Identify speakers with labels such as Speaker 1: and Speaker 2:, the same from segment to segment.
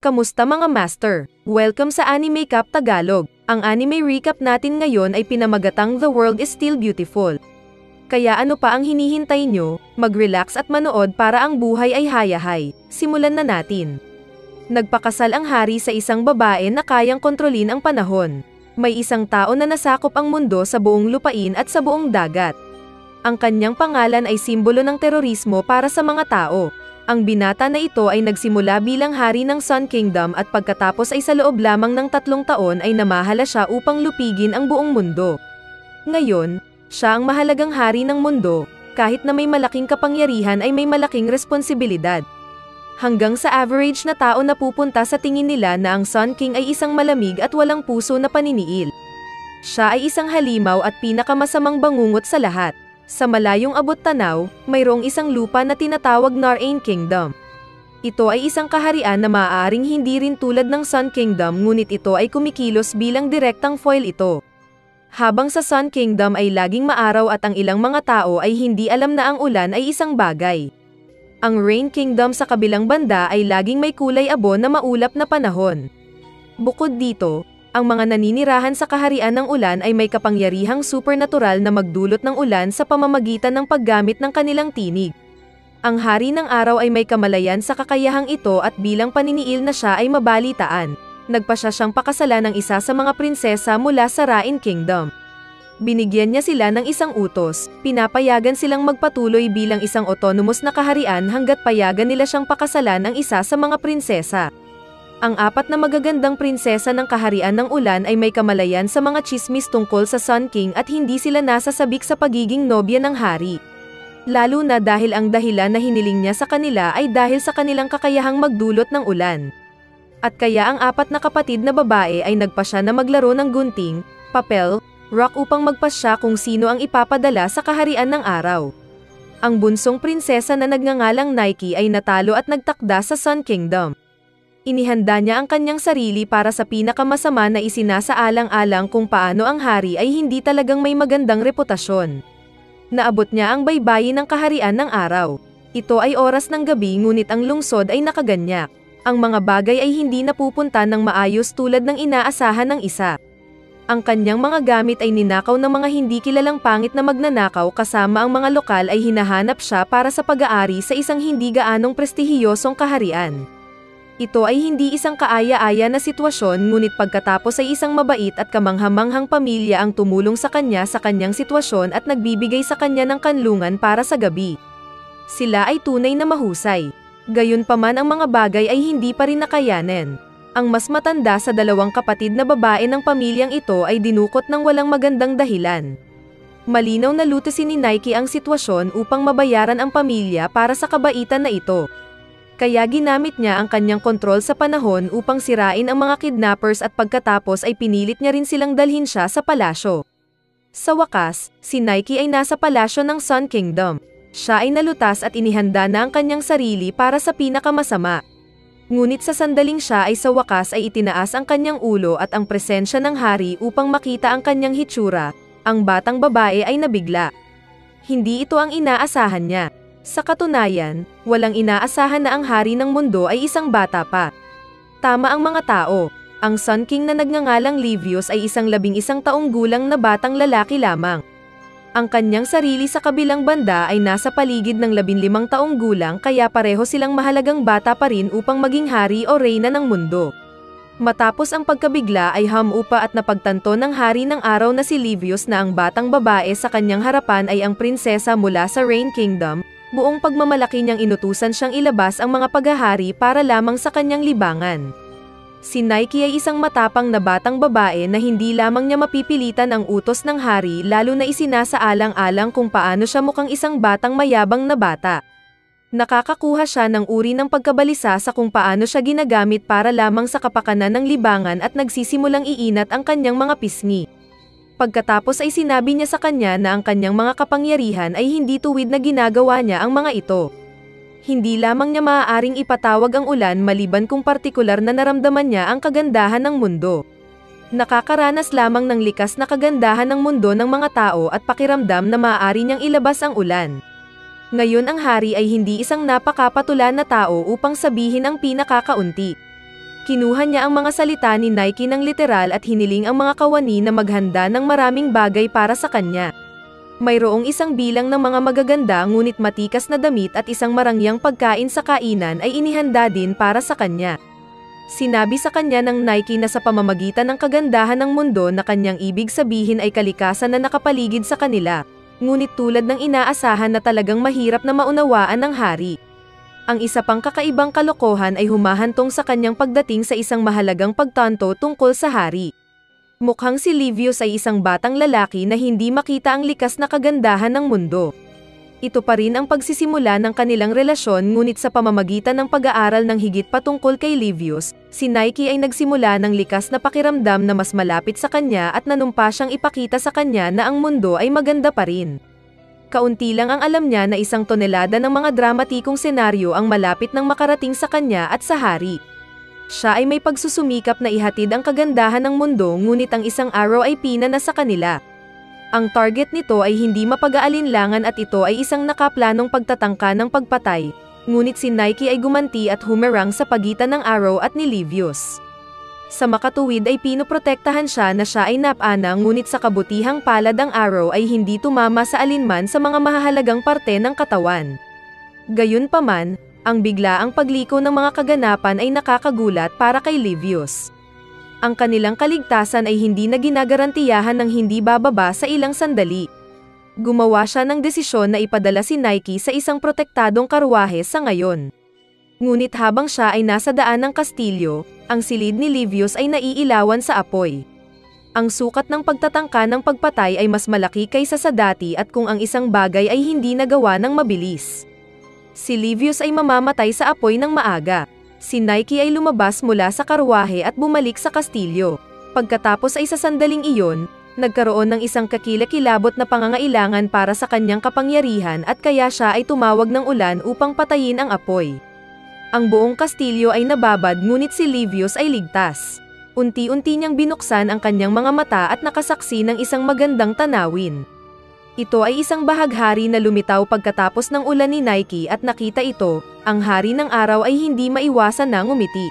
Speaker 1: Kamusta mga master? Welcome sa Anime Cap Tagalog. Ang anime recap natin ngayon ay pinamagatang The World is Still Beautiful. Kaya ano pa ang hinihintay nyo? Mag-relax at manood para ang buhay ay hayahay. Simulan na natin. Nagpakasal ang hari sa isang babae na kayang kontrolin ang panahon. May isang tao na nasakop ang mundo sa buong lupain at sa buong dagat. Ang kanyang pangalan ay simbolo ng terorismo para sa mga tao. Ang binata na ito ay nagsimula bilang hari ng Sun Kingdom at pagkatapos ay sa loob lamang ng 3 taon ay namahala siya upang lupigin ang buong mundo. Ngayon, siya ang mahalagang hari ng mundo, kahit na may malaking kapangyarihan ay may malaking responsibilidad. Hanggang sa average na tao na pupunta sa tingin nila na ang Sun King ay isang malamig at walang puso na paniniil. Siya ay isang halimaw at pinakamasamang bangungot sa lahat. Sa malayong abot tanaw, mayroong isang lupa na tinatawag Nar'ane Kingdom. Ito ay isang kaharian na maaaring hindi rin tulad ng Sun Kingdom ngunit ito ay kumikilos bilang direktang foil ito. Habang sa Sun Kingdom ay laging maaraw at ang ilang mga tao ay hindi alam na ang ulan ay isang bagay. Ang Rain Kingdom sa kabilang banda ay laging may kulay abo na maulap na panahon. Bukod dito, ang mga naninirahan sa kaharian ng ulan ay may kapangyarihang supernatural na magdulot ng ulan sa pamamagitan ng paggamit ng kanilang tinig. Ang hari ng araw ay may kamalayan sa kakayahang ito at bilang paniniil na siya ay mabalitaan. Nagpasya siyang pakasalan ng isa sa mga prinsesa mula sa Rain Kingdom. Binigyan niya sila ng isang utos, pinapayagan silang magpatuloy bilang isang autonomous na kaharian hanggat payagan nila siyang pakasalan ng isa sa mga prinsesa. Ang 4 na magagandang prinsesa ng kaharian ng ulan ay may kamalayan sa mga tsismis tungkol sa Sun King at hindi sila nasasabik sa pagiging nobya ng hari. Lalo na dahil ang dahilan na hiniling niya sa kanila ay dahil sa kanilang kakayahang magdulot ng ulan. At kaya ang 4 na kapatid na babae ay nagpasya na maglaro ng gunting, papel, rock upang magpasya kung sino ang ipapadala sa kaharian ng araw. Ang bunsong prinsesa na nagngangalang Nike ay natalo at nagtakda sa Sun Kingdom. Inihanda niya ang kanyang sarili para sa pinakamasama na isinasaalang-alang kung paano ang hari ay hindi talagang may magandang reputasyon. Naabot niya ang baybayin ng kaharian ng araw. Ito ay oras ng gabi ngunit ang lungsod ay nakaganyak. Ang mga bagay ay hindi napupunta ng maayos tulad ng inaasahan ng isa. Ang kanyang mga gamit ay ninakaw ng mga hindi kilalang pangit na magnanakaw kasama ang mga lokal ay hinahanap siya para sa pag-aari sa isang hindi gaanong prestihiyosong kaharian. Ito ay hindi isang kaaya-aya na sitwasyon ngunit pagkatapos ay isang mabait at kamanghamanghang pamilya ang tumulong sa kanya sa kanyang sitwasyon at nagbibigay sa kanya ng kanlungan para sa gabi. Sila ay tunay na mahusay. Gayunpaman ang mga bagay ay hindi pa rin nakayanin. Ang mas matanda sa 2 kapatid na babae ng pamilyang ito ay dinukot ng walang magandang dahilan. Malinaw na lutusin ni Nike ang sitwasyon upang mabayaran ang pamilya para sa kabaitan na ito. Kaya ginamit niya ang kanyang kontrol sa panahon upang sirain ang mga kidnappers at pagkatapos ay pinilit niya rin silang dalhin siya sa palasyo. Sa wakas, si Nike ay nasa palasyo ng Sun Kingdom. Siya ay nalutas at inihanda na ang kanyang sarili para sa pinakamasama. Ngunit sa sandaling siya ay sa wakas ay itinaas ang kanyang ulo at ang presensya ng hari upang makita ang kanyang hitsura, ang batang babae ay nabigla. Hindi ito ang inaasahan niya. Sa katunayan, walang inaasahan na ang hari ng mundo ay isang bata pa. Tama ang mga tao, ang Sun King na nagngangalang Livius ay isang 11 taong gulang na batang lalaki lamang. Ang kanyang sarili sa kabilang banda ay nasa paligid ng 15 taong gulang kaya pareho silang mahalagang bata pa rin upang maging hari o reyna ng mundo. Matapos ang pagkabigla ay hamupa at napagtanto ng hari ng araw na si Livius na ang batang babae sa kanyang harapan ay ang prinsesa mula sa Rain Kingdom. Buong pagmamalaki niyang inutusan siyang ilabas ang mga paghahari para lamang sa kanyang libangan. Si Nike ay isang matapang na batang babae na hindi lamang niya mapipilitan ang utos ng hari lalo na isinasaalang-alang kung paano siya mukhang isang batang mayabang na bata. Nakakakuha siya ng uri ng pagkabalisa sa kung paano siya ginagamit para lamang sa kapakanan ng libangan at nagsisimulang iinat ang kanyang mga pisngi. Pagkatapos ay sinabi niya sa kanya na ang kanyang mga kapangyarihan ay hindi tuwid na ginagawa niya ang mga ito. Hindi lamang niya maaaring ipatawag ang ulan maliban kung partikular na naramdaman niya ang kagandahan ng mundo. Nakakaranas lamang ng likas na kagandahan ng mundo ng mga tao at pakiramdam na maaari niyang ilabas ang ulan. Ngayon ang hari ay hindi isang napakapatulan na tao upang sabihin ang pinakakaunti. Kinuha niya ang mga salita ni Nike ng literal at hiniling ang mga kawani na maghanda ng maraming bagay para sa kanya. Mayroong isang bilang ng mga magaganda ngunit matikas na damit at isang marangyang pagkain sa kainan ay inihanda din para sa kanya. Sinabi sa kanya ng Nike na sa pamamagitan ng kagandahan ng mundo na kanyang ibig sabihin ay kalikasan na nakapaligid sa kanila, ngunit tulad ng inaasahan na talagang mahirap na maunawaan ng hari. Ang isa pang kakaibang kalokohan ay humahantong sa kanyang pagdating sa isang mahalagang pagtanto tungkol sa hari. Mukhang si Livius ay isang batang lalaki na hindi makita ang likas na kagandahan ng mundo. Ito pa rin ang pagsisimula ng kanilang relasyon ngunit sa pamamagitan ng pag-aaral ng higit patungkol kay Livius, si Nike ay nagsimula ng likas na pakiramdam na mas malapit sa kanya at nanumpa siyang ipakita sa kanya na ang mundo ay maganda pa rin. Kaunti lang ang alam niya na isang tonelada ng mga dramatikong senaryo ang malapit nang makarating sa kanya at sa hari. Siya ay may pagsusumikap na ihatid ang kagandahan ng mundo ngunit ang isang araw ay pinana sa kanila. Ang target nito ay hindi mapag-aalinlangan at ito ay isang nakaplanong pagtatangka ng pagpatay, ngunit si Nike ay gumanti at humarang sa pagitan ng araw at ni Livius. Sa makatuwid ay pinoprotektahan siya na siya ay napana ngunit sa kabutihang palad ang araw ay hindi tumama sa alinman sa mga mahahalagang parte ng katawan. Gayunpaman, ang biglaang pagliko ng mga kaganapan ay nakakagulat para kay Livius. Ang kanilang kaligtasan ay hindi na ginagarantiyahan ng hindi bababa sa ilang sandali. Gumawa siya ng desisyon na ipadala si Nike sa isang protektadong karwahe sa ngayon. Ngunit habang siya ay nasa daan ng kastilyo, ang silid ni Livius ay naiilawan sa apoy. Ang sukat ng pagtatangka ng pagpatay ay mas malaki kaysa sa dati at kung ang isang bagay ay hindi nagawa ng mabilis, si Livius ay mamamatay sa apoy ng maaga. Si Nike ay lumabas mula sa karwahe at bumalik sa kastilyo. Pagkatapos ay sa sandaling iyon, nagkaroon ng isang kakilakilabot na pangangailangan para sa kanyang kapangyarihan at kaya siya ay tumawag ng ulan upang patayin ang apoy. Ang buong kastilyo ay nababad ngunit si Livius ay ligtas. Unti-unti niyang binuksan ang kanyang mga mata at nakasaksi ng isang magandang tanawin. Ito ay isang bahaghari na lumitaw pagkatapos ng ulan ni Nike at nakita ito, ang hari ng araw ay hindi maiwasan na ngumiti.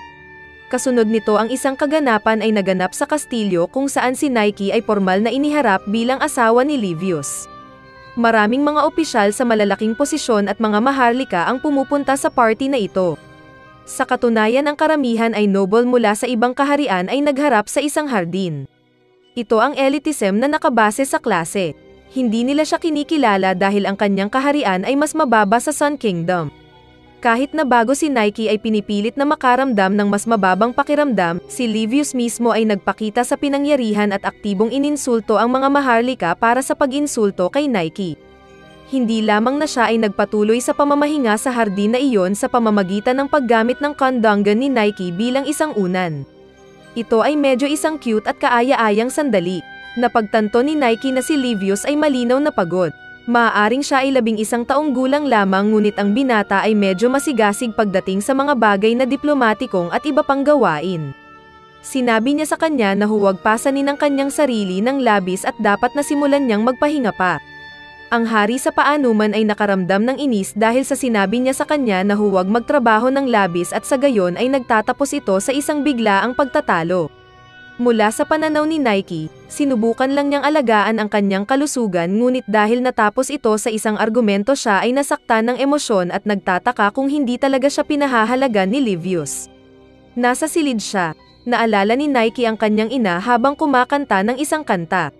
Speaker 1: Kasunod nito ang isang kaganapan ay naganap sa kastilyo kung saan si Nike ay formal na iniharap bilang asawa ni Livius. Maraming mga opisyal sa malalaking posisyon at mga maharlika ang pumupunta sa party na ito. Sa katunayan ang karamihan ay noble mula sa ibang kaharian ay nagharap sa isang hardin. Ito ang elitism na nakabase sa klase. Hindi nila siya kinikilala dahil ang kanyang kaharian ay mas mababa sa Sun Kingdom. Kahit na bago si Nike ay pinipilit na makaramdam ng mas mababang pakiramdam, si Livius mismo ay nagpakita sa pinangyarihan at aktibong ininsulto ang mga maharlika para sa pag-insulto kay Nike. Hindi lamang na siya ay nagpatuloy sa pamamahinga sa hardin na iyon sa pamamagitan ng paggamit ng kondongan ni Nike bilang isang unan. Ito ay medyo isang cute at kaaya-ayang sandali. Napagtanto ni Nike na si Livius ay malinaw na pagod. Maaaring siya ay 11 taong gulang lamang ngunit ang binata ay medyo masigasig pagdating sa mga bagay na diplomatikong at iba pang gawain. Sinabi niya sa kanya na huwag pasanin ang kanyang sarili ng labis at dapat na simulan niyang magpahinga pa. Ang hari sa paanuman ay nakaramdam ng inis dahil sa sinabi niya sa kanya na huwag magtrabaho ng labis at sa gayon ay nagtatapos ito sa isang biglaang pagtatalo. Mula sa pananaw ni Nike, sinubukan lang niyang alagaan ang kanyang kalusugan ngunit dahil natapos ito sa isang argumento siya ay nasaktan ng emosyon at nagtataka kung hindi talaga siya pinahahalagan ni Livius. Nasa silid siya, naalala ni Nike ang kanyang ina habang kumakanta ng isang kanta.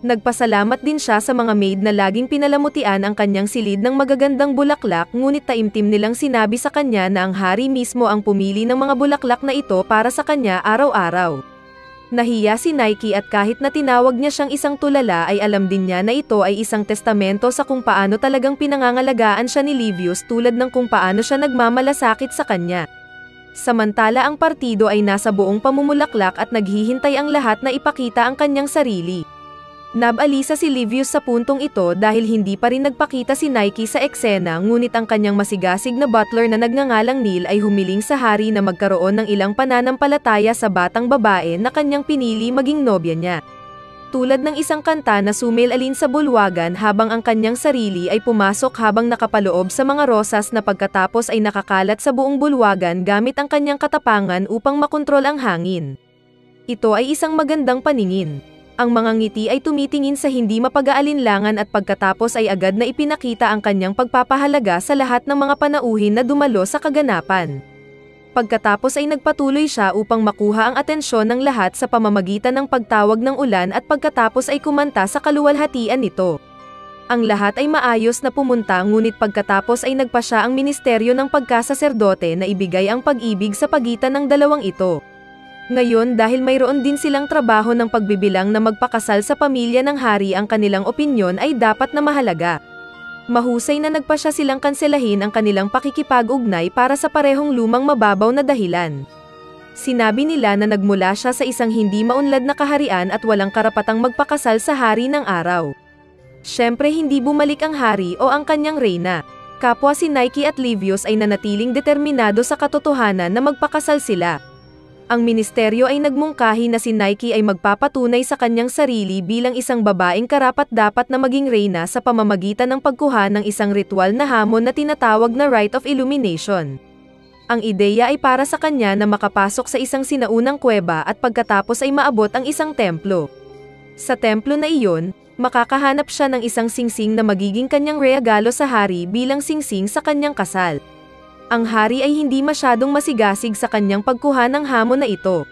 Speaker 1: Nagpasalamat din siya sa mga maid na laging pinalamutian ang kanyang silid ng magagandang bulaklak ngunit taimtim nilang sinabi sa kanya na ang hari mismo ang pumili ng mga bulaklak na ito para sa kanya araw-araw. Nahiya si Nike at kahit na tinawag niya siyang isang tulala ay alam din niya na ito ay isang testamento sa kung paano talagang pinangangalagaan siya ni Livius tulad ng kung paano siya nagmamalasakit sa kanya. Samantala ang partido ay nasa buong pamumulaklak at naghihintay ang lahat na ipakita ang kanyang sarili. Nabalisa si Livius sa puntong ito dahil hindi pa rin nagpakita si Nike sa eksena ngunit ang kanyang masigasig na butler na nagngangalang Neil ay humiling sa hari na magkaroon ng ilang pananampalataya sa batang babae na kanyang pinili maging nobya niya. tulad ng isang kanta na sumilalin sa bulwagan habang ang kanyang sarili ay pumasok habang nakapaloob sa mga rosas na pagkatapos ay nakakalat sa buong bulwagan gamit ang kanyang katapangan upang makontrol ang hangin. Ito ay isang magandang paningin. Ang mga ngiti ay tumitingin sa hindi mapag-aalinlangan at pagkatapos ay agad na ipinakita ang kanyang pagpapahalaga sa lahat ng mga panauhin na dumalo sa kaganapan. Pagkatapos ay nagpatuloy siya upang makuha ang atensyon ng lahat sa pamamagitan ng pagtawag ng ulan at pagkatapos ay kumanta sa kaluwalhatian nito. Ang lahat ay maayos na pumunta ngunit pagkatapos ay nagpa siya ang ministeryo ng pagkasaserdote na ibigay ang pag-ibig sa pagitan ng dalawang ito. Ngayon dahil mayroon din silang trabaho ng pagbibilang na magpakasal sa pamilya ng hari ang kanilang opinyon ay dapat na mahalaga. Mahusay na nagpa siya silang kanselahin ang kanilang pakikipag-ugnay para sa parehong lumang mababaw na dahilan. Sinabi nila na nagmula siya sa isang hindi maunlad na kaharian at walang karapatang magpakasal sa hari ng araw. Siyempre hindi bumalik ang hari o ang kanyang reyna. Kapwa si Nike at Livius ay nanatiling determinado sa katotohanan na magpakasal sila. Ang ministeryo ay nagmungkahi na si Nike ay magpapatunay sa kanyang sarili bilang isang babaeng karapat-dapat na maging reyna sa pamamagitan ng pagkuha ng isang ritual na hamon na tinatawag na Rite of Illumination. Ang ideya ay para sa kanya na makapasok sa isang sinaunang kuweba at pagkatapos ay maabot ang isang templo. Sa templo na iyon, makakahanap siya ng isang singsing na magiging kanyang regalo sa hari bilang singsing sa kanyang kasal. Ang hari ay hindi masyadong masigasig sa kanyang pagkuha ng hamon na ito.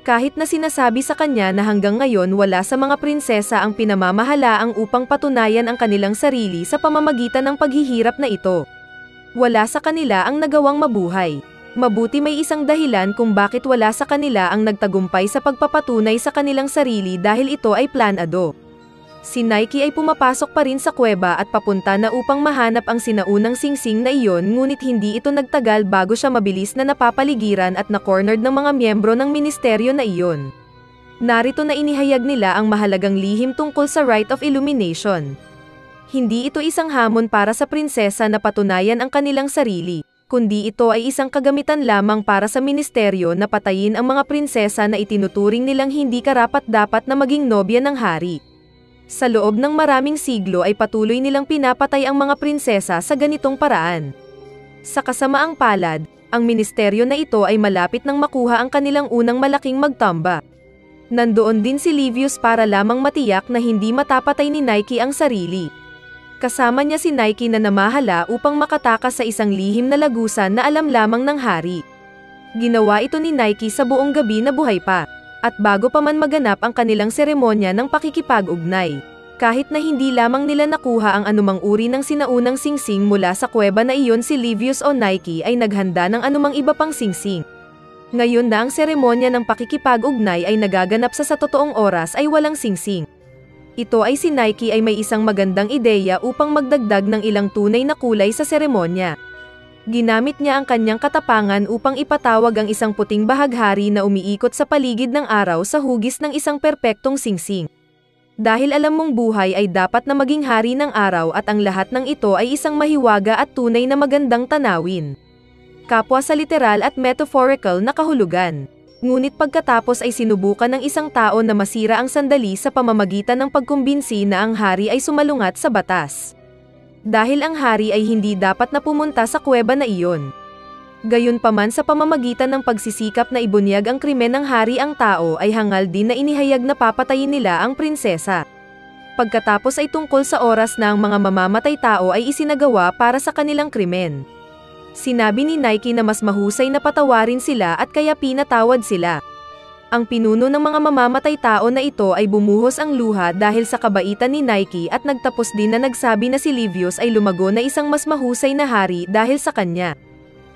Speaker 1: Kahit na sinasabi sa kanya na hanggang ngayon wala sa mga prinsesa ang pinamamahalaang upang patunayan ang kanilang sarili sa pamamagitan ng paghihirap na ito. Wala sa kanila ang nagawang mabuhay. Mabuti may isang dahilan kung bakit wala sa kanila ang nagtagumpay sa pagpapatunay sa kanilang sarili dahil ito ay planado. Si Nike ay pumapasok pa rin sa kuweba at papunta na upang mahanap ang sinaunang singsing na iyon ngunit hindi ito nagtagal bago siya mabilis na napapaligiran at na-cornered ng mga miyembro ng ministeryo na iyon. Narito na inihayag nila ang mahalagang lihim tungkol sa Rite of Illumination. Hindi ito isang hamon para sa prinsesa na patunayan ang kanilang sarili, kundi ito ay isang kagamitan lamang para sa ministeryo na patayin ang mga prinsesa na itinuturing nilang hindi karapat-dapat na maging nobya ng hari. Sa loob ng maraming siglo ay patuloy nilang pinapatay ang mga prinsesa sa ganitong paraan. Sa kasamaang palad, ang ministeryo na ito ay malapit nang makuha ang kanilang unang malaking magtamba. Nandoon din si Livius para lamang matiyak na hindi matapatay ni Nike ang sarili. Kasama niya si Nike na namahala upang makatakas sa isang lihim na lagusan na alam lamang ng hari. Ginawa ito ni Nike sa buong gabi na buhay pa. At bago pa man maganap ang kanilang seremonya ng pakikipag-ugnay. Kahit na hindi lamang nila nakuha ang anumang uri ng sinaunang singsing mula sa kuweba na iyon si Livius o Nike ay naghanda ng anumang iba pang singsing. Ngayon na ang seremonya ng pakikipag-ugnay ay nagaganap sa totoong oras ay walang singsing. Ito ay si Nike ay may isang magandang ideya upang magdagdag ng ilang tunay na kulay sa seremonya. Ginamit niya ang kanyang katapangan upang ipatawag ang isang puting bahaghari na umiikot sa paligid ng araw sa hugis ng isang perpektong singsing. Dahil alam mong buhay ay dapat na maging hari ng araw at ang lahat ng ito ay isang mahiwaga at tunay na magandang tanawin. Kapwa sa literal at metaphorical na kahulugan. Ngunit pagkatapos ay sinubukan ng isang tao na masira ang sandali sa pamamagitan ng pagkumbinsi na ang hari ay sumalungat sa batas. Dahil ang hari ay hindi dapat na pumunta sa kuweba na iyon. Gayunpaman sa pamamagitan ng pagsisikap na ibunyag ang krimen ng hari ang tao ay hangal din na inihayag na papatayin nila ang prinsesa. Pagkatapos ay tungkol sa oras na ang mga mamamatay tao ay isinagawa para sa kanilang krimen. Sinabi ni Nike na mas mahusay na patawarin sila at kaya pinatawad sila. Ang pinuno ng mga mamamatay tao na ito ay bumuhos ang luha dahil sa kabaitan ni Nike at nagtapos din na nagsabi na si Livius ay lumago na isang mas mahusay na hari dahil sa kanya.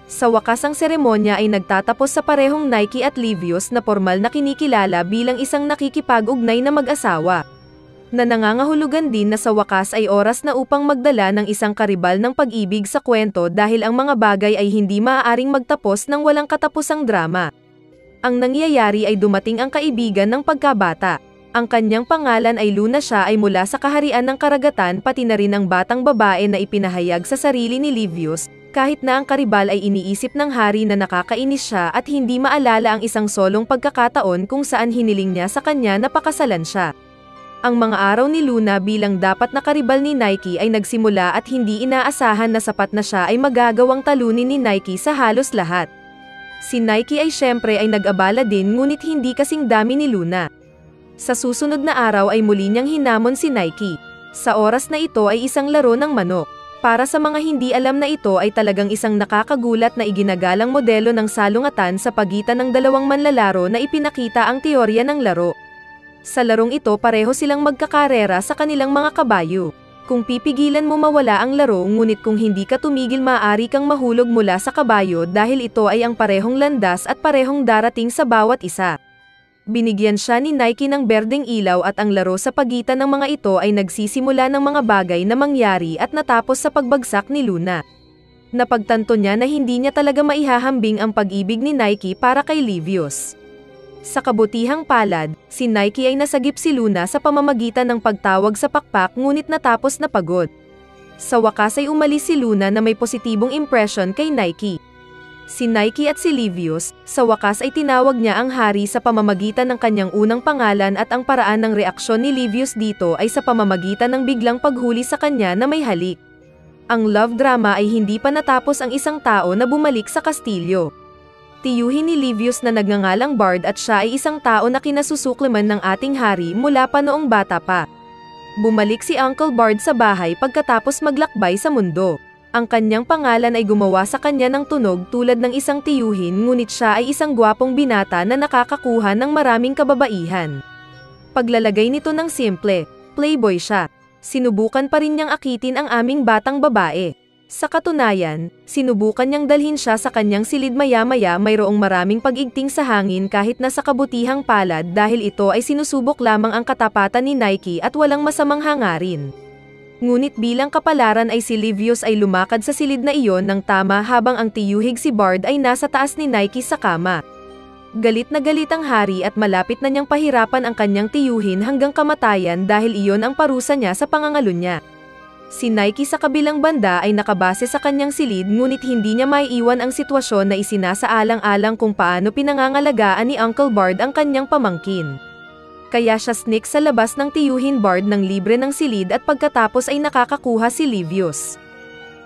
Speaker 1: Sa wakas ang seremonya ay nagtatapos sa parehong Nike at Livius na formal na kinikilala bilang isang nakikipag-ugnay na mag-asawa. Na nangangahulugan din na sa wakas ay oras na upang magdala ng isang karibal ng pag-ibig sa kwento dahil ang mga bagay ay hindi maaaring magtapos ng walang katapusang drama. Ang nangyayari ay dumating ang kaibigan ng pagkabata. Ang kanyang pangalan ay Luna, siya ay mula sa kaharian ng karagatan pati na rin ang batang babae na ipinahayag sa sarili ni Livius, kahit na ang karibal ay iniisip ng hari na nakakainis siya at hindi maalala ang isang solong pagkakataon kung saan hiniling niya sa kanya na pakasalan siya. Ang mga araw ni Luna bilang dapat na karibal ni Nike ay nagsimula at hindi inaasahan na sapat na siya ay magagawang talunin ni Nike sa halos lahat. Si Nike ay syempre ay nag-abala din ngunit hindi kasing dami ni Luna. Sa susunod na araw ay muli niyang hinamon si Nike. Sa oras na ito ay isang laro ng manok. Para sa mga hindi alam na ito ay talagang isang nakakagulat na iginagalang modelo ng salungatan sa pagitan ng dalawang manlalaro na ipinakita ang teorya ng laro. Sa larong ito pareho silang magkakarera sa kanilang mga kabayo. Kung pipigilan mo mawala ang laro ngunit kung hindi ka tumigil maaari kang mahulog mula sa kabayo dahil ito ay ang parehong landas at parehong darating sa bawat isa. Binigyan siya ni Nike ng berdeng ilaw at ang laro sa pagitan ng mga ito ay nagsisimula ng mga bagay na mangyari at natapos sa pagbagsak ni Luna. Napagtanto niya na hindi niya talaga maihahambing ang pag-ibig ni Nike para kay Livius. Sa kabutihang palad, si Nike ay nasagip si Luna sa pamamagitan ng pagtawag sa pakpak ngunit natapos na pagod. Sa wakas ay umalis si Luna na may positibong impression kay Nike. Si Nike at si Livius, sa wakas ay tinawag niya ang hari sa pamamagitan ng kanyang unang pangalan at ang paraan ng reaksyon ni Livius dito ay sa pamamagitan ng biglang paghuli sa kanya na may halik. Ang love drama ay hindi pa natapos ang isang tao na bumalik sa kastilyo. Tiyuhin ni Livius na nagngangalang Bard at siya ay isang tao na kinasusuklaman ng ating hari mula pa noong bata pa. Bumalik si Uncle Bard sa bahay pagkatapos maglakbay sa mundo. Ang kanyang pangalan ay gumawa sa kanya ng tunog tulad ng isang tiyuhin ngunit siya ay isang gwapong binata na nakakakuha ng maraming kababaihan. Paglalagay nito ng simple, playboy siya. Sinubukan pa rin niyang akitin ang aming batang babae. Sa katunayan, sinubukan niyang dalhin siya sa kanyang silid maya-maya mayroong maraming pag-igting sa hangin kahit na sa kabutihang palad dahil ito ay sinusubok lamang ang katapatan ni Nike at walang masamang hangarin. Ngunit bilang kapalaran ay si Livius ay lumakad sa silid na iyon ng tama habang ang tiyuhig si Bard ay nasa taas ni Nike sa kama. Galit na galit ang hari at malapit na niyang pahirapan ang kanyang tiyuhin hanggang kamatayan dahil iyon ang parusa niya sa pangangalo niya. Si Nike sa kabilang banda ay nakabase sa kanyang silid ngunit hindi niya maiiwan ang sitwasyon na isinasaalang-alang kung paano pinangangalagaan ni Uncle Bard ang kanyang pamangkin. Kaya siya sneak sa labas ng tiyuhin Bard ng libre ng silid at pagkatapos ay nakakakuha si Livius.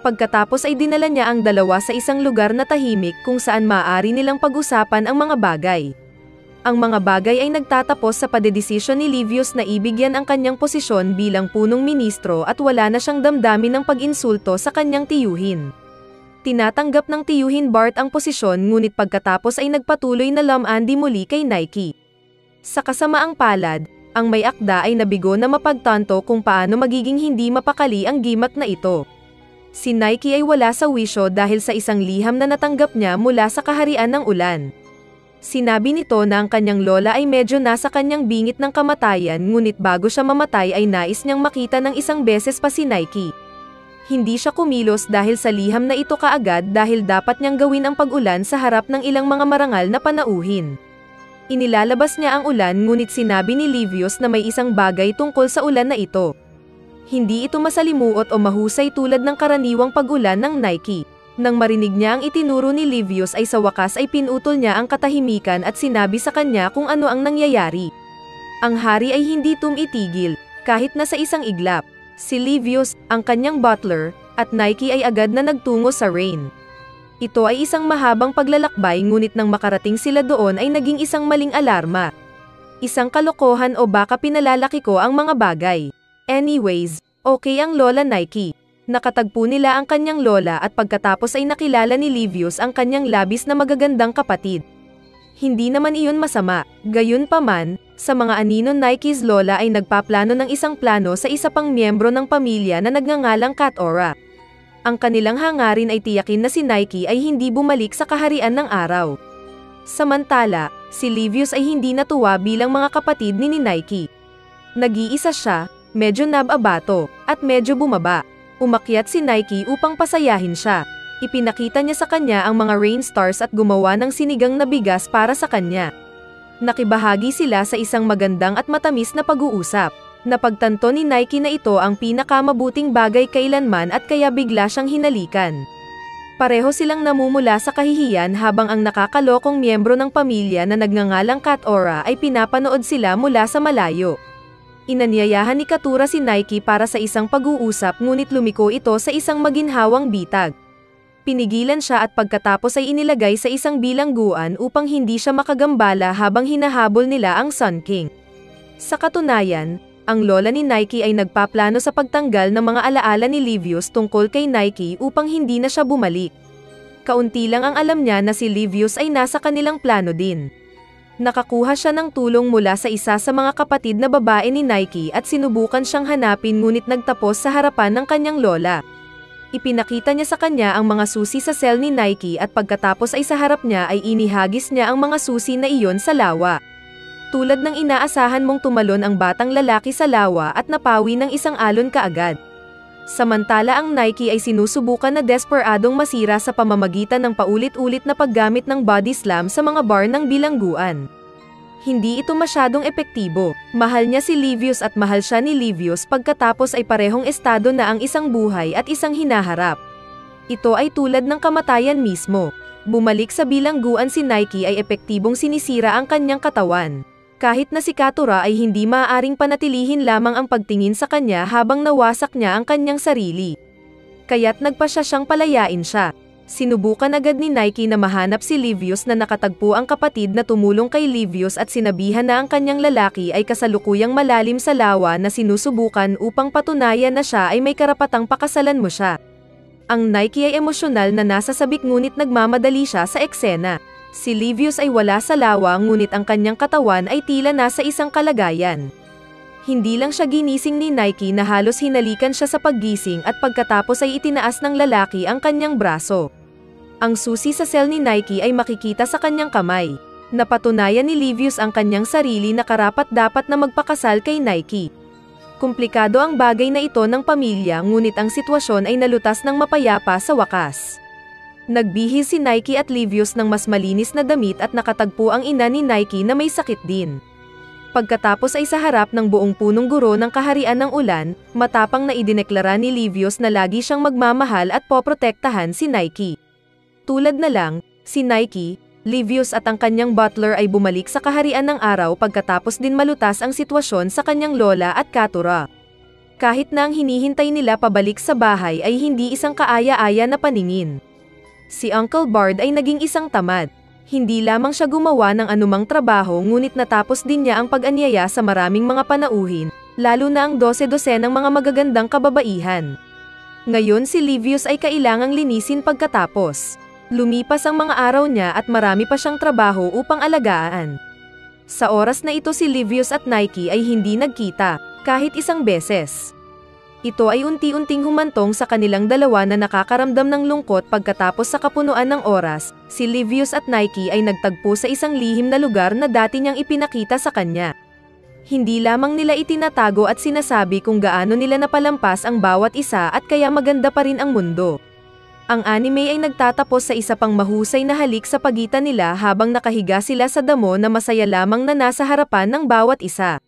Speaker 1: Pagkatapos ay dinala niya ang dalawa sa isang lugar na tahimik kung saan maaari nilang pag-usapan ang mga bagay. Ang mga bagay ay nagtatapos sa padedesisyon ni Livius na ibigyan ang kanyang posisyon bilang punong ministro at wala na siyang damdamin ng pag-insulto sa kanyang tiyuhin. Tinatanggap ng tiyuhin Bart ang posisyon ngunit pagkatapos ay nagpatuloy na lamandi muli kay Nike. Sa kasamaang palad, ang may akda ay nabigo na mapagtanto kung paano magiging hindi mapakali ang gimak na ito. Si Nike ay wala sa wisyo dahil sa isang liham na natanggap niya mula sa kaharian ng ulan. Sinabi nito na ang kanyang lola ay medyo nasa kanyang bingit ng kamatayan ngunit bago siya mamatay ay nais niyang makita ng isang beses pa si Nike. Hindi siya kumilos dahil sa liham na ito kaagad dahil dapat niyang gawin ang pag-ulan sa harap ng ilang mga marangal na panauhin. Inilalabas niya ang ulan ngunit sinabi ni Livius na may isang bagay tungkol sa ulan na ito. Hindi ito masalimuot o mahusay tulad ng karaniwang pag-ulan ng Nike. Nang marinig niya ang itinuro ni Livius ay sa wakas ay pinutol niya ang katahimikan at sinabi sa kanya kung ano ang nangyayari. Ang hari ay hindi tumitigil, kahit na sa isang iglap. Si Livius, ang kanyang butler, at Nike ay agad na nagtungo sa Rain. Ito ay isang mahabang paglalakbay ngunit nang makarating sila doon ay naging isang maling alarma. Isang kalokohan o baka pinalalaki ko ang mga bagay. Anyways, okay ang lola Nike. Nakatagpo nila ang kanyang lola at pagkatapos ay nakilala ni Livius ang kanyang labis na magagandang kapatid. Hindi naman iyon masama, gayunpaman, sa mga anino Nike's lola ay nagpaplano ng isang plano sa isa pang miyembro ng pamilya na nagngangalang Kat-Ora. Ang kanilang hangarin ay tiyakin na si Nike ay hindi bumalik sa kaharian ng araw. Samantala, si Livius ay hindi natuwa bilang mga kapatid ni Nike. Nag-iisa siya, medyo nababato, at medyo bumaba. Umakyat si Nike upang pasayahin siya. Ipinakita niya sa kanya ang mga rain stars at gumawa ng sinigang na bigas para sa kanya. Nakibahagi sila sa isang magandang at matamis na pag-uusap. Napagtanto ni Nike na ito ang pinakamabuting bagay kailanman at kaya bigla siyang hinalikan. Pareho silang namumula sa kahihiyan habang ang nakakalokong miyembro ng pamilya na nagngangalang Kat-Ora ay pinapanood sila mula sa malayo. Inanyayahan ni Katura si Nike para sa isang pag-uusap ngunit lumiko ito sa isang maginhawang bitag. Pinigilan siya at pagkatapos ay inilagay sa isang bilangguan upang hindi siya makagambala habang hinahabol nila ang Sun King. Sa katunayan, ang lola ni Nike ay nagpaplano sa pagtanggal ng mga alaala ni Livius tungkol kay Nike upang hindi na siya bumalik. Kaunti lang ang alam niya na si Livius ay nasa kanilang plano din. Nakakuha siya ng tulong mula sa isa sa mga kapatid na babae ni Nike at sinubukan siyang hanapin ngunit nagtapos sa harapan ng kanyang lola. Ipinakita niya sa kanya ang mga susi sa cell ni Nike at pagkatapos ay sa harap niya ay inihagis niya ang mga susi na iyon sa lawa. Tulad ng inaasahan mong tumalon ang batang lalaki sa lawa at napawi ng isang alon kaagad. Samantala ang Nike ay sinusubukan na desperadong masira sa pamamagitan ng paulit-ulit na paggamit ng body slam sa mga bar ng bilangguan. Hindi ito masyadong epektibo. Mahal niya si Livius at mahal siya ni Livius pagkatapos ay parehong estado na ang isang buhay at isang hinaharap. Ito ay tulad ng kamatayan mismo. Bumalik sa bilangguan si Nike ay epektibong sinisira ang kanyang katawan. Kahit na si Katura ay hindi maaaring panatilihin lamang ang pagtingin sa kanya habang nawasak niya ang kanyang sarili. Kaya't nagpasya siyang palayain siya. Sinubukan agad ni Nike na mahanap si Livius na nakatagpo ang kapatid na tumulong kay Livius at sinabihan na ang kanyang lalaki ay kasalukuyang malalim sa lawa na sinusubukan upang patunayan na siya ay may karapatang pakasalan mo siya. Ang Nike ay emosyonal na nasa sabik ngunit nagmamadali siya sa eksena. Si Livius ay wala sa lawa ngunit ang kanyang katawan ay tila nasa isang kalagayan. Hindi lang siya ginising ni Nike na halos hinalikan siya sa paggising at pagkatapos ay itinaas ng lalaki ang kanyang braso. Ang susi sa cell ni Nike ay makikita sa kanyang kamay. Napatunayan ni Livius ang kanyang sarili na karapat-dapat na magpakasal kay Nike. Komplikado ang bagay na ito ng pamilya ngunit ang sitwasyon ay nalutas ng mapayapa sa wakas. Nagbihis si Nike at Livius ng mas malinis na damit at nakatagpo ang ina ni Nike na may sakit din. Pagkatapos ay sa harap ng buong punong guro ng kaharian ng ulan, matapang na idineklara ni Livius na lagi siyang magmamahal at poprotektahan si Nike. Tulad na lang, si Nike, Livius at ang kanyang butler ay bumalik sa kaharian ng araw pagkatapos din malutas ang sitwasyon sa kanyang lola at Katura. Kahit na ang hinihintay nila pabalik sa bahay ay hindi isang kaaya-aya na paningin. Si Uncle Bard ay naging isang tamad. Hindi lamang siya gumawa ng anumang trabaho ngunit natapos din niya ang pag-anyaya sa maraming mga panauhin, lalo na ang 12 ng mga magagandang kababaihan. Ngayon si Livius ay kailangang linisin pagkatapos. Lumipas ang mga araw niya at marami pa siyang trabaho upang alagaan. Sa oras na ito si Livius at Nike ay hindi nagkita, kahit isang beses. Ito ay unti-unting humantong sa kanilang dalawa na nakakaramdam ng lungkot pagkatapos sa kapunuan ng oras, si Livius at Nike ay nagtagpo sa isang lihim na lugar na dati niyang ipinakita sa kanya. Hindi lamang nila itinatago at sinasabi kung gaano nila napalampas ang bawat isa at kaya maganda pa rin ang mundo. Ang anime ay nagtatapos sa isa pang mahusay na halik sa pagitan nila habang nakahiga sila sa damo na masaya lamang na nasa harapan ng bawat isa.